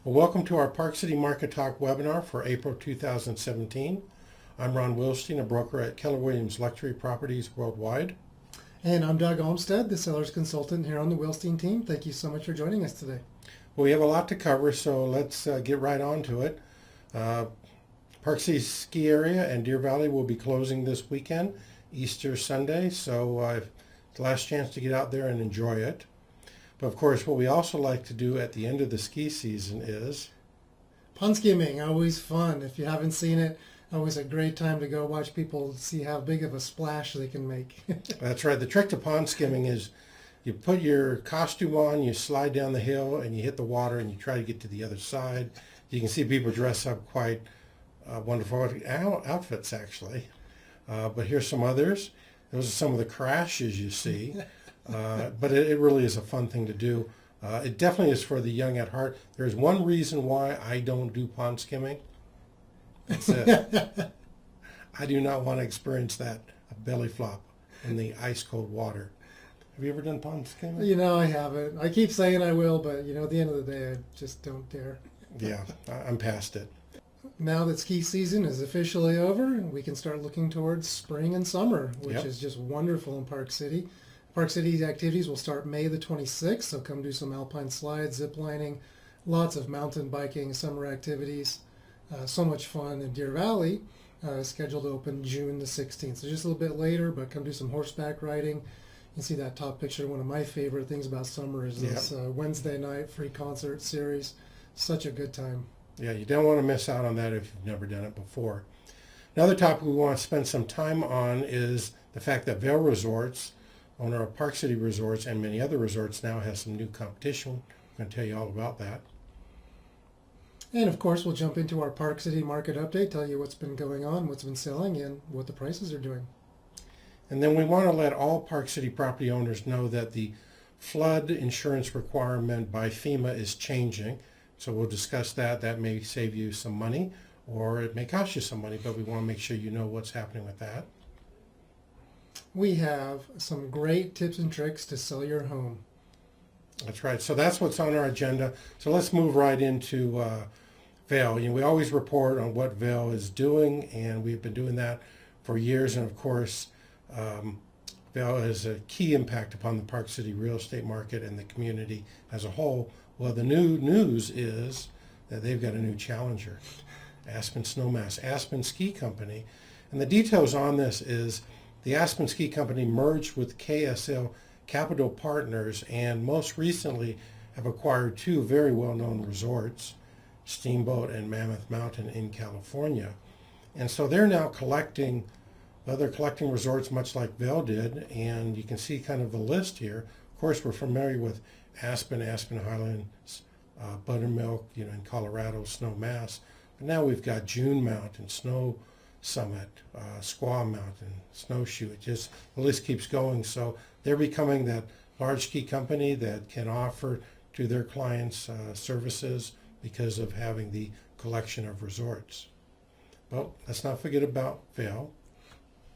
Well, welcome to our Park City Market Talk webinar for April 2017. I'm Ron Wilstein, a broker at Keller Williams Luxury Properties Worldwide. And I'm Doug Olmstead, the seller's consultant here on the Wilstein team. Thank you so much for joining us today. Well, we have a lot to cover, so let's get right on to it. Park City ski area and Deer Valley will be closing this weekend, Easter Sunday, so it's the last chance to get out there and enjoy it. But of course, what we also like to do at the end of the ski season is Pond skimming, always fun. If you haven't seen it, always a great time to go watch people see how big of a splash they can make. That's right. The trick to pond skimming is you put your costume on, you slide down the hill, and you hit the water, and you try to get to the other side. You can see people dress up quite wonderful outfits, actually. But here's some others. Those are some of the crashes you see. But it really is a fun thing to do. It definitely is for the young at heart. There's one reason why I don't do pond skimming. That's it. I do not want to experience that belly flop in the ice cold water. Have you ever done pond skimming? I haven't. I keep saying I will, but at the end of the day, I just don't dare. Yeah, I'm past it. Now that ski season is officially over, we can start looking towards spring and summer, which is just wonderful in Park City. Park City's activities will start May the 26th, so come do some alpine slides, zip lining, lots of mountain biking, summer activities. So much fun in Deer Valley, scheduled to open June the 16th. So just a little bit later, but come do some horseback riding. You can see that top picture. One of my favorite things about summer is this Wednesday night free concert series. Such a good time. Yeah, you don't want to miss out on that if you've never done it before. Another topic we want to spend some time on is the fact that Vail Resorts, owner of Park City Resorts and many other resorts, now has some new competition. I'm going to tell you all about that. And of course, we'll jump into our Park City market update, tell you what's been going on, what's been selling, and what the prices are doing. And then we want to let all Park City property owners know that the flood insurance requirement by FEMA is changing. So we'll discuss that. That may save you some money, or it may cost you some money, but we want to make sure you know what's happening with that. We have some great tips and tricks to sell your home. That's right. So that's what's on our agenda. So let's move right into Vail. We always report on what Vail is doing, and we've been doing that for years. And of course, Vail has a key impact upon the Park City real estate market and the community as a whole. Well, the new news is that they've got a new challenger, Aspen Snowmass, Aspen Ski Company. And the details on this is the Aspen Ski Company merged with KSL Capital Partners and most recently have acquired two very well-known resorts, Steamboat and Mammoth Mountain in California. And so they're now collecting resorts much like Vail did, and you can see kind of the list here. Of course, we're familiar with Aspen Highlands, Buttermilk, in Colorado, Snowmass. But now we've got June Mountain, Snow Summit, Squaw Mountain, Snowshoe. The list keeps going. So they're becoming that large ski company that can offer to their clients services because of having the collection of resorts. But let's not forget about Vail.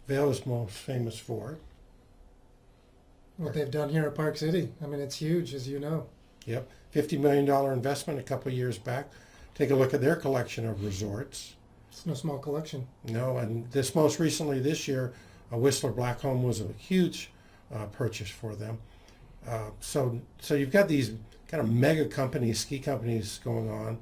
Vail is most famous for what they've done here at Park City. I mean, it's huge, as you know. Yep, $50 million investment a couple of years back. Take a look at their collection of resorts. It's no small collection. No, and most recently this year, Whistler Blackcomb was a huge purchase for them. So you've got these kind of mega companies, ski companies going on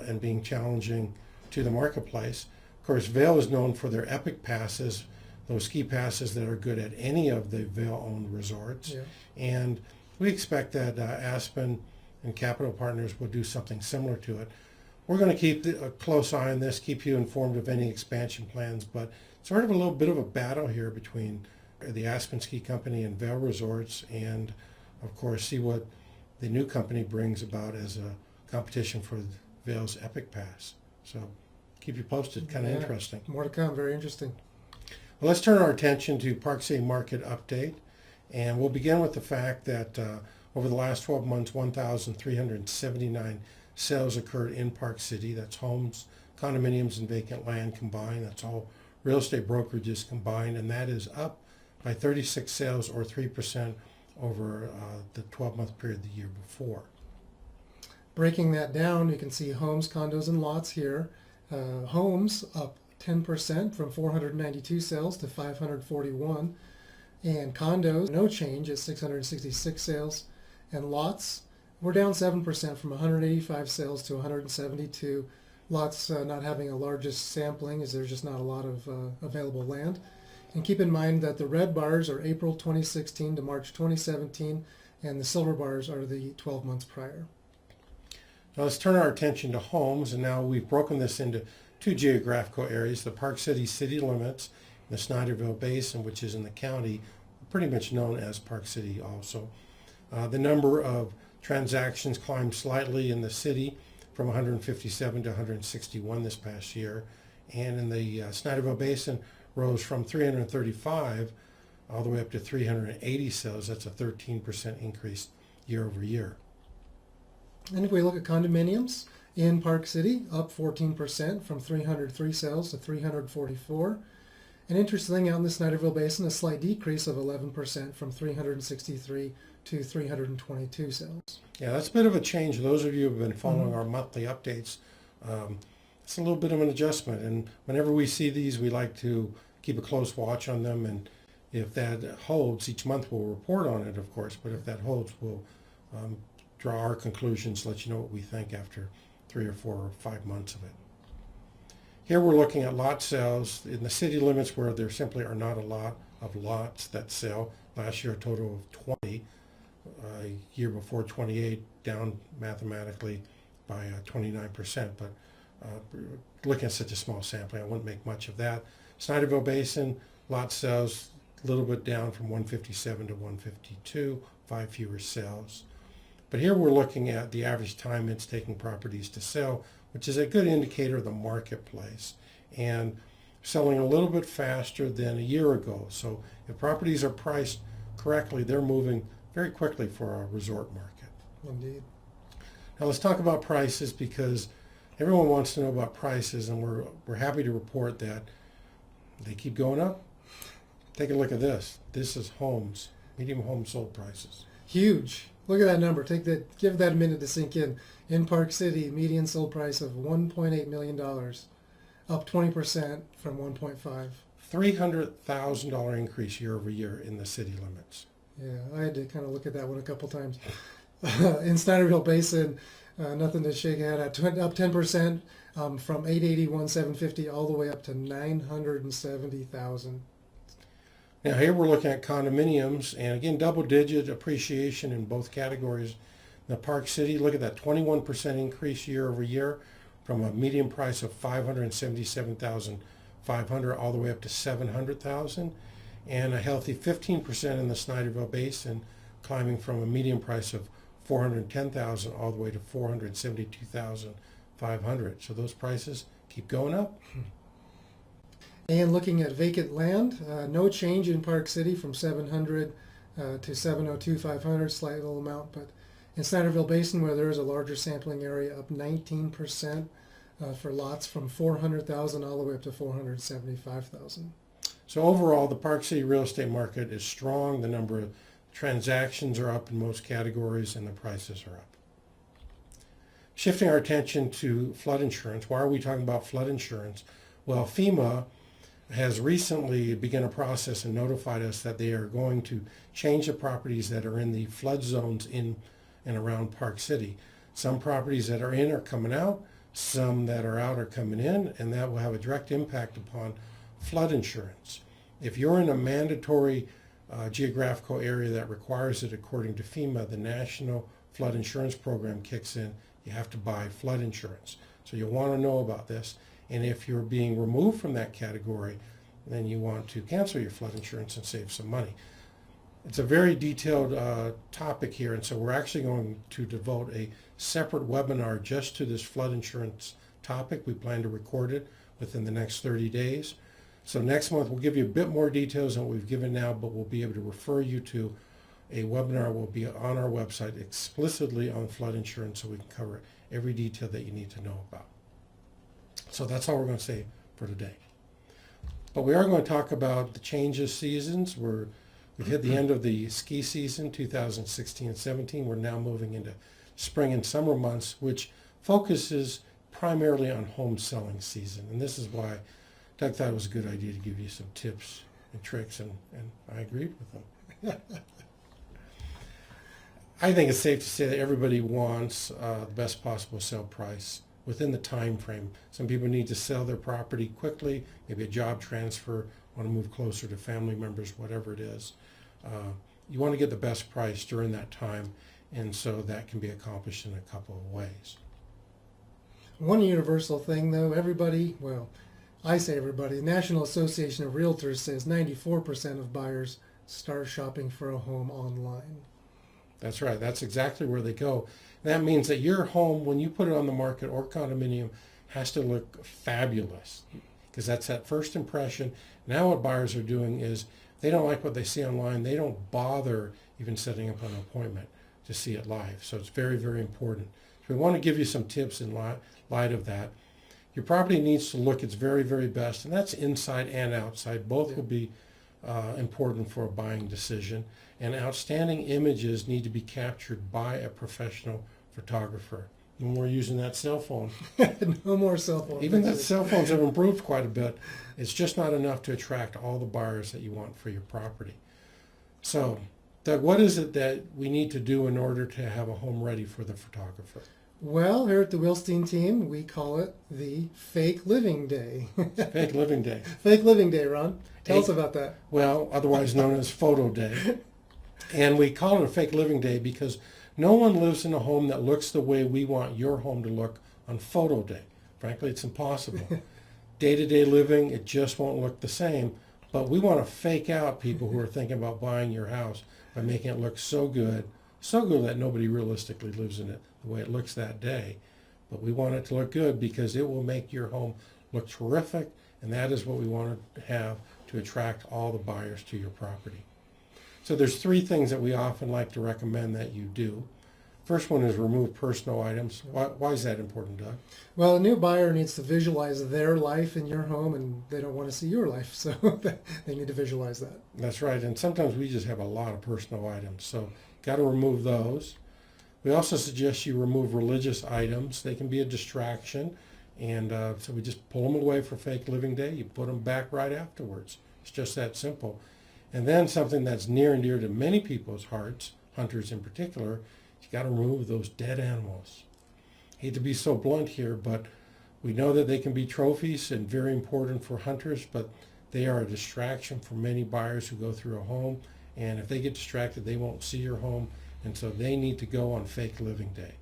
and being challenging to the marketplace. Of course, Vail is known for their epic passes, those ski passes that are good at any of the Vail-owned resorts. Yeah. And we expect that Aspen and Capital Partners will do something similar to it. We're going to keep a close eye on this, keep you informed of any expansion plans, but sort of a little bit of a battle here between the Aspen Ski Company and Vail Resorts, and of course see what the new company brings about as a competition for Vail's Epic Pass. So keep you posted, kind of interesting. More to come, very interesting. Well, let's turn our attention to Park City Market Update, and we'll begin with the fact that over the last 12 months, 1,379 sales occurred in Park City. That's homes, condominiums, and vacant land combined. That's all real estate brokerages combined, and that is up by 36 sales or 3% over the 12-month period the year before. Breaking that down, you can see homes, condos, and lots here. Homes up 10% from 492 sales to 541. And condos, no change at 666 sales. And lots, we're down 7% from 185 sales to 172. Lots not having a largest sampling as there's just not a lot of available land. And keep in mind that the red bars are April 2016 to March 2017, and the silver bars are the 12 months prior. Now let's turn our attention to homes, and now we've broken this into two geographical areas, the Park City city limits, and the Snyderville Basin, which is in the county, pretty much known as Park City also. The number of transactions climbed slightly in the city from 157 to 161 this past year, and in the Snyderville Basin rose from 335 all the way up to 380 sales. That's a 13% increase year over year. And if we look at condominiums in Park City, up 14% from 303 sales to 344. And interesting, out in the Snyderville Basin, a slight decrease of 11% from 363 to 322 sales. Yeah, that's a bit of a change. Those of you who have been following our monthly updates, it's a little bit of an adjustment. And whenever we see these, we like to keep a close watch on them. And if that holds, each month we'll report on it, of course. But if that holds, we'll draw our conclusions, let you know what we think after 3 or 4 or 5 months of it. Here we're looking at lot sales in the city limits where there simply are not a lot of lots that sell. Last year a total of 20, year before 28, down mathematically by 29%, but looking at such a small sampling, I wouldn't make much of that. Snyderville Basin, lot sales a little bit down from 157 to 152, 5 fewer sales. But here we're looking at the average time it's taking properties to sell, which is a good indicator of the marketplace, and selling a little bit faster than a year ago. So if properties are priced correctly, they're moving very quickly for our resort market. Indeed. Now let's talk about prices, because everyone wants to know about prices, and we're happy to report that they keep going up. Take a look at this. This is homes, medium home sold prices. Huge. Look at that number. Give that a minute to sink in. In Park City, median sold price of $1.8 million, up 20% from 1.5. $300,000 increase year over year in the city limits. Yeah, I had to kind of look at that one a couple times. In Snyderville Basin, nothing to shake a head at. Up 10% from 881,750 all the way up to 970,000. Now here we're looking at condominiums, and again, double-digit appreciation in both categories. The Park City, look at that 21% increase year over year from a median price of $577,500 all the way up to $700,000, and a healthy 15% in the Snyderville Basin, climbing from a median price of $410,000 all the way to $472,500. So those prices keep going up. And looking at vacant land, no change in Park City from 700 to 702,500, slight little amount, but in Snyderville Basin, where there is a larger sampling area, up 19% for lots from 400,000 all the way up to 475,000. So overall, the Park City real estate market is strong. The number of transactions are up in most categories, and the prices are up. Shifting our attention to flood insurance. Why are we talking about flood insurance? Well, FEMA has recently begun a process and notified us that they are going to change the properties that are in the flood zones in and around Park City. Some properties that are in are coming out, some that are out are coming in, and that will have a direct impact upon flood insurance. If you're in a mandatory geographical area that requires it according to FEMA, the National Flood Insurance Program kicks in. You have to buy flood insurance. So you'll want to know about this. And if you're being removed from that category, then you want to cancel your flood insurance and save some money. It's a very detailed topic here, and so we're actually going to devote a separate webinar just to this flood insurance topic. We plan to record it within the next 30 days. So next month we'll give you a bit more details than what we've given now, but we'll be able to refer you to a webinar will be on our website explicitly on flood insurance, so we can cover every detail that you need to know about. So that's all we're going to say for today. But we are going to talk about the change of seasons. We've hit the end of the ski season, 2016-17. We're now moving into spring and summer months, which focuses primarily on home selling season. And this is why Doug thought it was a good idea to give you some tips and tricks, and I agreed with him. I think it's safe to say that everybody wants the best possible sale price within the time frame. Some people need to sell their property quickly, maybe a job transfer, want to move closer to family members, whatever it is. You want to get the best price during that time, and so that can be accomplished in a couple of ways. One universal thing, though, everybody, well, I say everybody, the National Association of Realtors says 94% of buyers start shopping for a home online. That's right. That's exactly where they go. That means that your home, when you put it on the market or condominium, has to look fabulous, because that's that first impression. Now what buyers are doing is they don't like what they see online. They don't bother even setting up an appointment to see it live. So it's very, very important. So we want to give you some tips in light of that. Your property needs to look its very, very best, and that's inside and outside. Both will be important for a buying decision. And outstanding images need to be captured by a professional photographer. When we're using that cell phone. No more cell phones. Even though cell phones have improved quite a bit, it's just not enough to attract all the buyers that you want for your property. So, Doug, what is it that we need to do in order to have a home ready for the photographer? Well, here at the Wilstein team, we call it the Fake Living Day. Fake Living Day. Fake Living Day, Ron. Tell us about that. Well, otherwise known as Photo Day. And we call it a Fake Living Day because no one lives in a home that looks the way we want your home to look on Photo Day. Frankly, it's impossible. Day-to-day living, it just won't look the same. But we want to fake out people who are thinking about buying your house by making it look so good that nobody realistically lives in it the way it looks that day. But we want it to look good because it will make your home look terrific, and that is what we want to have to attract all the buyers to your property. So there's three things that we often like to recommend that you do. First one is remove personal items. Why is that important, Doug? Well, a new buyer needs to visualize their life in your home, and they don't want to see your life, so they need to visualize that. That's right, and sometimes we just have a lot of personal items, so got to remove those. We also suggest you remove religious items. They can be a distraction, and so we just pull them away for Fake Living Day. You put them back right afterwards. It's just that simple. And then something that's near and dear to many people's hearts, hunters in particular, you got to remove those dead animals. Hate to be so blunt here, but we know that they can be trophies and very important for hunters, but they are a distraction for many buyers who go through a home, and if they get distracted, they won't see your home, and so they need to go on Fake Living Day.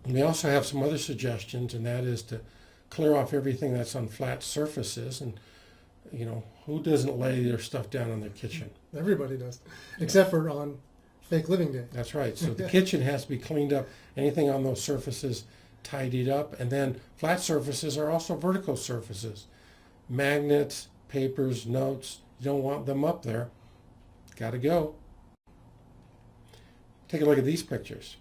And we also have some other suggestions, and that is to clear off everything that's on flat surfaces. And you know, who doesn't lay their stuff down on their kitchen? Everybody does, except for on Fake Living Day. That's right. So the kitchen has to be cleaned up. Anything on those surfaces tidied up. And then flat surfaces are also vertical surfaces. Magnets, papers, notes, you don't want them up there. Got to go. Take a look at these pictures.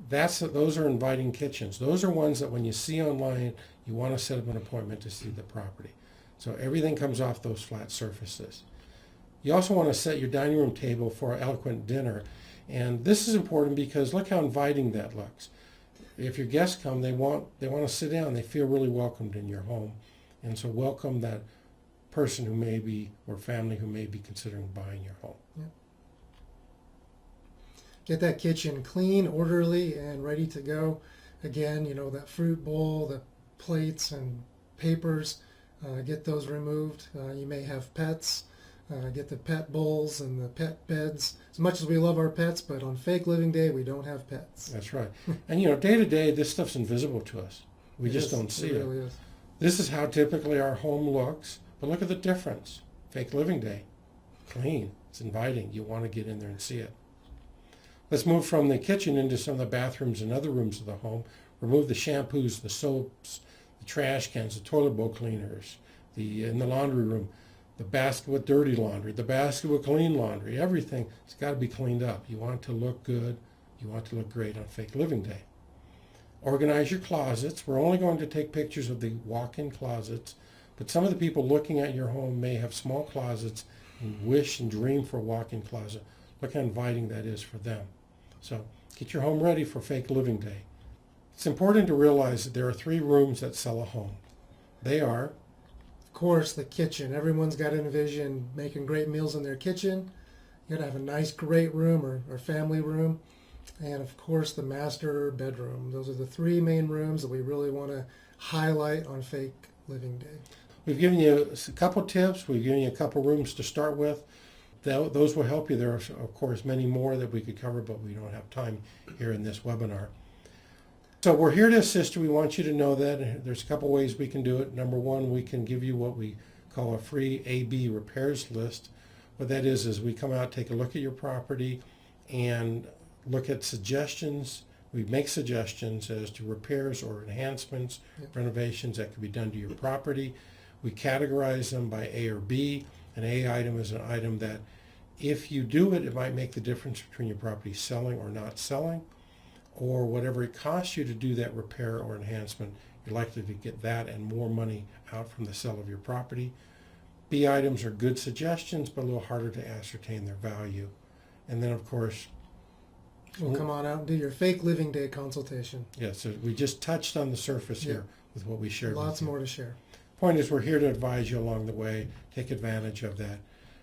Those are inviting kitchens. Those are ones that when you see online, you want to set up an appointment to see the property. So everything comes off those flat surfaces. You also want to set your dining room table for an eloquent dinner. And this is important because look how inviting that looks. If your guests come, they want to sit down. They feel really welcomed in your home. And so welcome that person who may be, or family who may be considering buying your home. Yeah. Get that kitchen clean, orderly, and ready to go. Again, you know, that fruit bowl, the plates and papers, get those removed. You may have pets. Get the pet bowls and the pet beds. As much as we love our pets, but on Fake Living Day, we don't have pets. That's right. And you know, day to day, this stuff's invisible to us. We just don't see it. It really is. This is how typically our home looks, but look at the difference. Fake Living Day, clean, it's inviting. You want to get in there and see it. Let's move from the kitchen into some of the bathrooms and other rooms of the home. Remove the shampoos, the soaps, the trash cans, the toilet bowl cleaners, in the laundry room, the basket with dirty laundry, the basket with clean laundry, everything. It's got to be cleaned up. You want it to look good. You want it to look great on Fake Living Day. Organize your closets. We're only going to take pictures of the walk-in closets, but some of the people looking at your home may have small closets and wish and dream for a walk-in closet. look how inviting that is for them. So get your home ready for Fake Living Day. It's important to realize that there are 3 rooms that sell a home. They are, Of course, the kitchen. Everyone's got to envision making great meals in their kitchen. You got to have a nice, great room or family room. And of course, the master bedroom. Those are the 3 main rooms that we really want to highlight on Fake Living Day. we've given you a couple tips. We've given you a couple rooms to start with. Those will help you. There are, of course, many more that we could cover, but we don't have time here in this webinar. So we're here to assist you. We want you to know that there's a couple ways we can do it. Number one, we can give you what we call a free A/B repairs list. What that is we come out, take a look at your property, and look at suggestions. We make suggestions as to repairs or enhancements, renovations that could be done to your property. We categorize them by A or B. An A item is an item that if you do it, it might make the difference between your property selling or not selling, or whatever it costs you to do that repair or enhancement, you're likely to get that and more money out from the sale of your property. B items are good suggestions, but a little harder to ascertain their value. And then, of course, We'll come on out and do your Fake Living Day consultation. yes, so we just touched on the surface here with what we shared. Lots with you. more to share. Point is, we're here to advise you along the way. Take advantage of that.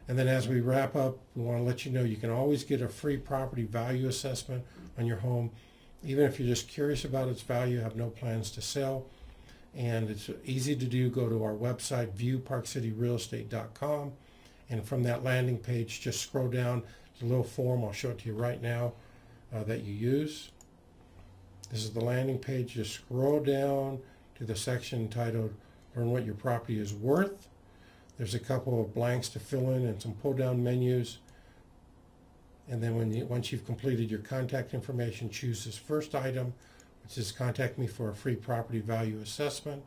And then as we wrap up, we want to let you know you can always get a free property value assessment on your home. Even if you're just curious about its value, have no plans to sell. And it's easy to do. Go to our website, BuyParkCityRealEstate.com. And from that landing page, just scroll down to a little form. I'll show it to you right now that you use. This is the landing page. Just scroll down to the section titled Learn What Your Property is Worth. There's a couple of blanks to fill in and some pull-down menus. And then once you've completed your contact information, choose this first item, which is contact me for a free property value assessment.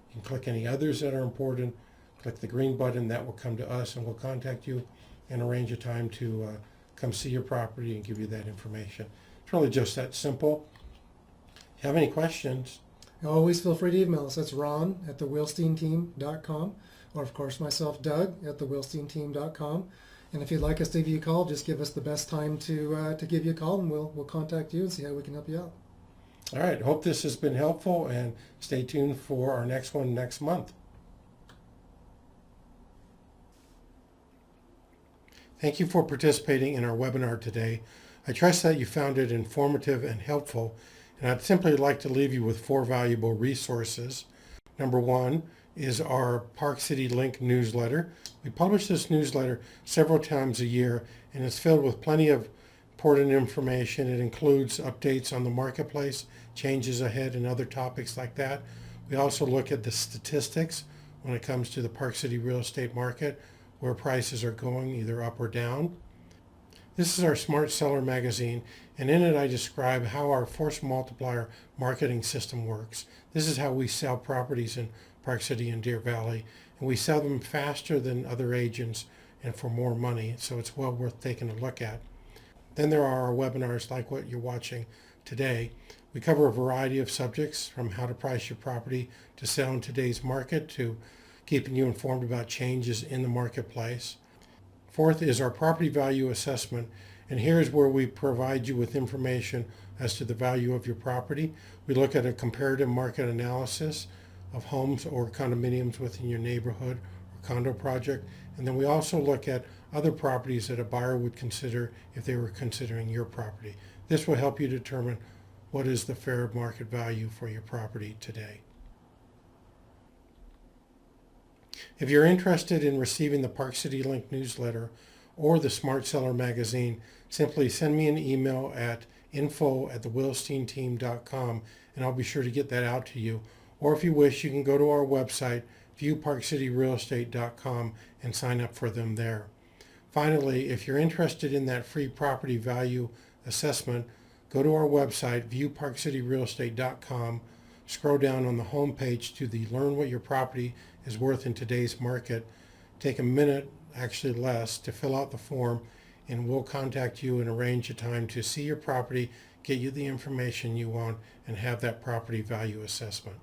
You can click any others that are important. Click the green button. That will come to us, and we'll contact you and arrange a time to come see your property and give you that information. It's really just that simple. If you have any questions, Always feel free to email us. That's Ron at the WilsteinTeam.com, or of course myself, Doug, at the WilsteinTeam.com. And if you'd like us to give you a call, just give us the best time to give you a call, and we'll contact you and see how we can help you out. all right, hope this has been helpful, and stay tuned for our next one next month. Thank you for participating in our webinar today. I trust that you found it informative and helpful, and I'd simply like to leave you with 4 valuable resources. Number 1 is our Park City Link newsletter. We publish this newsletter several times a year, and it's filled with plenty of important information. It includes updates on the marketplace, changes ahead, and other topics like that. We also look at the statistics when it comes to the Park City real estate market, where prices are going either up or down. This is our Smart Seller magazine, and in it I describe how our force multiplier marketing system works. This is how we sell properties in Park City and Deer Valley, and we sell them faster than other agents and for more money, so it's well worth taking a look at. Then there are our webinars like what you're watching today. We cover a variety of subjects, from how to price your property to sell in today's market to keeping you informed about changes in the marketplace. 4th is our property value assessment, and here's where we provide you with information as to the value of your property. We look at a comparative market analysis of homes or condominiums within your neighborhood or condo project, and then we also look at other properties that a buyer would consider if they were considering your property. This will help you determine what is the fair market value for your property today. If you're interested in receiving the Park City Link newsletter or the Smart Seller magazine, simply send me an email at info@thewilsteinteam.com, and I'll be sure to get that out to you. Or if you wish, you can go to our website, viewparkcityrealestate.com, and sign up for them there. Finally, if you're interested in that free property value assessment, go to our website, viewparkcityrealestate.com, scroll down on the home page to the Learn What Your Property is Worth in Today's Market. Take a minute, actually less, to fill out the form, and we'll contact you and arrange a time to see your property, get you the information you want, and have that property value assessment.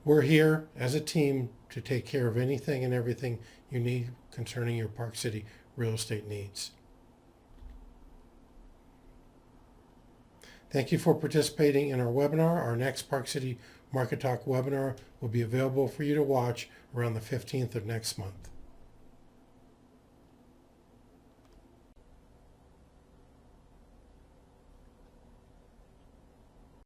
We're here as a team to take care of anything and everything you need concerning your Park City real estate needs. Thank you for participating in our webinar. Our next Park City Market Talk webinar will be available for you to watch around the 15th of next month.